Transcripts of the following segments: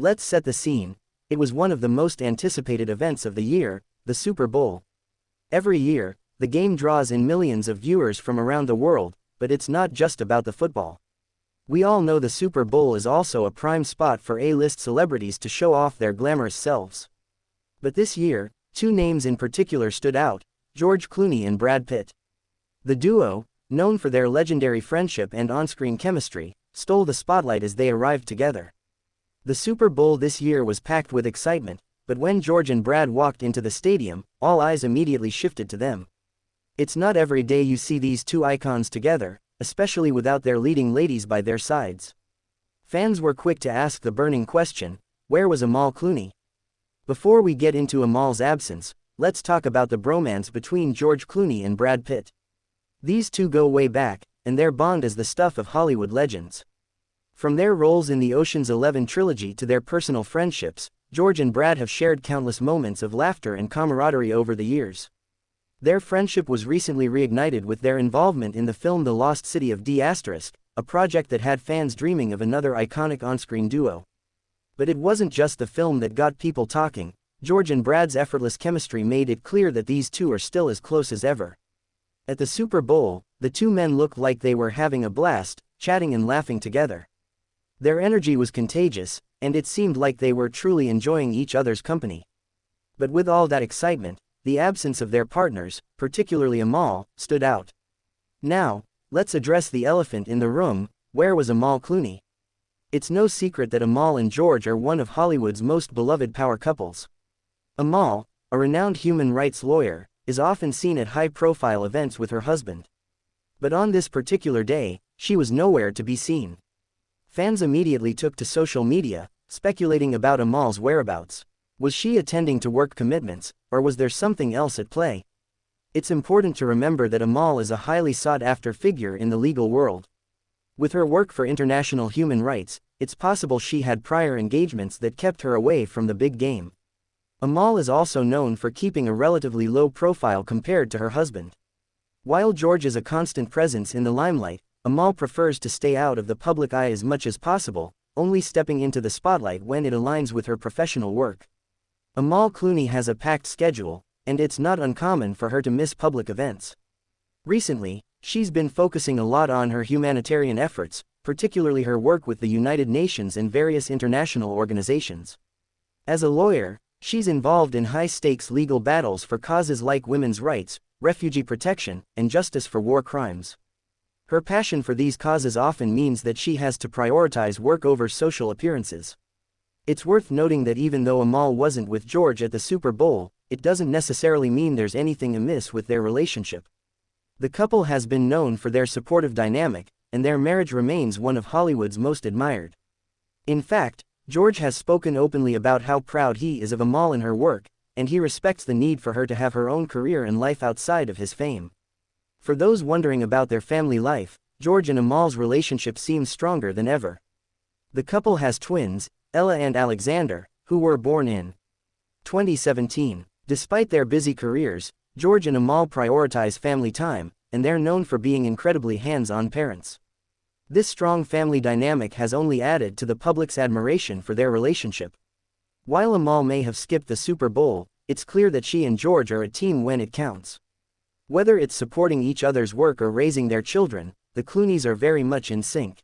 Let's set the scene. It was one of the most anticipated events of the year, the Super Bowl. Every year, the game draws in millions of viewers from around the world, but it's not just about the football. We all know the Super Bowl is also a prime spot for A-list celebrities to show off their glamorous selves. But this year, two names in particular stood out: George Clooney and Brad Pitt. The duo, known for their legendary friendship and on-screen chemistry, stole the spotlight as they arrived together. The Super Bowl this year was packed with excitement, but when George and Brad walked into the stadium, all eyes immediately shifted to them. It's not every day you see these two icons together, especially without their leading ladies by their sides. Fans were quick to ask the burning question: where was Amal Clooney? Before we get into Amal's absence, let's talk about the bromance between George Clooney and Brad Pitt. These two go way back, and their bond is the stuff of Hollywood legends. From their roles in the Ocean's 11 trilogy to their personal friendships, George and Brad have shared countless moments of laughter and camaraderie over the years. Their friendship was recently reignited with their involvement in the film The Lost City of D***, a project that had fans dreaming of another iconic on-screen duo. But it wasn't just the film that got people talking. George and Brad's effortless chemistry made it clear that these two are still as close as ever. At the Super Bowl, the two men looked like they were having a blast, chatting and laughing together. Their energy was contagious, and it seemed like they were truly enjoying each other's company. But with all that excitement, the absence of their partners, particularly Amal, stood out. Now, let's address the elephant in the room: where was Amal Clooney? It's no secret that Amal and George are one of Hollywood's most beloved power couples. Amal, a renowned human rights lawyer, is often seen at high-profile events with her husband. But on this particular day, she was nowhere to be seen. Fans immediately took to social media, speculating about Amal's whereabouts. Was she attending to work commitments, or was there something else at play? It's important to remember that Amal is a highly sought-after figure in the legal world. With her work for international human rights, it's possible she had prior engagements that kept her away from the big game. Amal is also known for keeping a relatively low profile compared to her husband. While George is a constant presence in the limelight, Amal prefers to stay out of the public eye as much as possible, only stepping into the spotlight when it aligns with her professional work. Amal Clooney has a packed schedule, and it's not uncommon for her to miss public events. Recently, she's been focusing a lot on her humanitarian efforts, particularly her work with the United Nations and various international organizations. As a lawyer, she's involved in high-stakes legal battles for causes like women's rights, refugee protection, and justice for war crimes. Her passion for these causes often means that she has to prioritize work over social appearances. It's worth noting that even though Amal wasn't with George at the Super Bowl, it doesn't necessarily mean there's anything amiss with their relationship. The couple has been known for their supportive dynamic, and their marriage remains one of Hollywood's most admired. In fact, George has spoken openly about how proud he is of Amal and her work, and he respects the need for her to have her own career and life outside of his fame. For those wondering about their family life, George and Amal's relationship seems stronger than ever. The couple has twins, Ella and Alexander, who were born in 2017. Despite their busy careers, George and Amal prioritize family time, and they're known for being incredibly hands-on parents. This strong family dynamic has only added to the public's admiration for their relationship. While Amal may have skipped the Super Bowl, it's clear that she and George are a team when it counts. Whether it's supporting each other's work or raising their children, the Clooneys are very much in sync.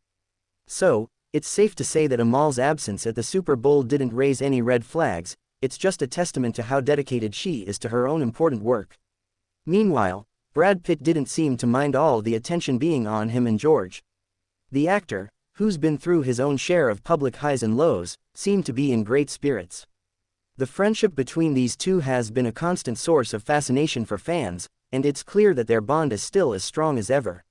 So, it's safe to say that Amal's absence at the Super Bowl didn't raise any red flags. It's just a testament to how dedicated she is to her own important work. Meanwhile, Brad Pitt didn't seem to mind all the attention being on him and George. The actor, who's been through his own share of public highs and lows, seemed to be in great spirits. The friendship between these two has been a constant source of fascination for fans, and it's clear that their bond is still as strong as ever.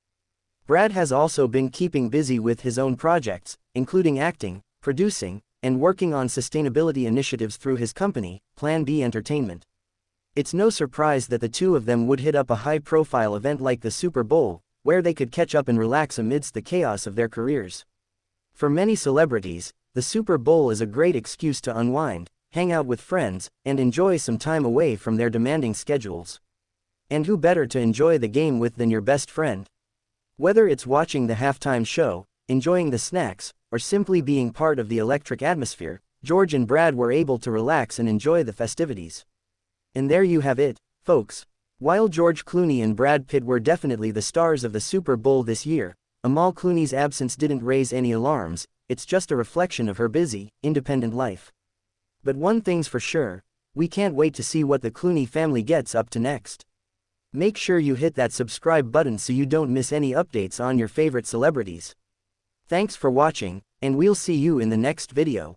Brad has also been keeping busy with his own projects, including acting, producing, and working on sustainability initiatives through his company, Plan B Entertainment. It's no surprise that the two of them would hit up a high-profile event like the Super Bowl, where they could catch up and relax amidst the chaos of their careers. For many celebrities, the Super Bowl is a great excuse to unwind, hang out with friends, and enjoy some time away from their demanding schedules. And who better to enjoy the game with than your best friend? Whether it's watching the halftime show, enjoying the snacks, or simply being part of the electric atmosphere, George and Brad were able to relax and enjoy the festivities. And there you have it, folks. While George Clooney and Brad Pitt were definitely the stars of the Super Bowl this year, Amal Clooney's absence didn't raise any alarms. It's just a reflection of her busy, independent life. But one thing's for sure, we can't wait to see what the Clooney family gets up to next. Make sure you hit that subscribe button so you don't miss any updates on your favorite celebrities. Thanks for watching, and we'll see you in the next video.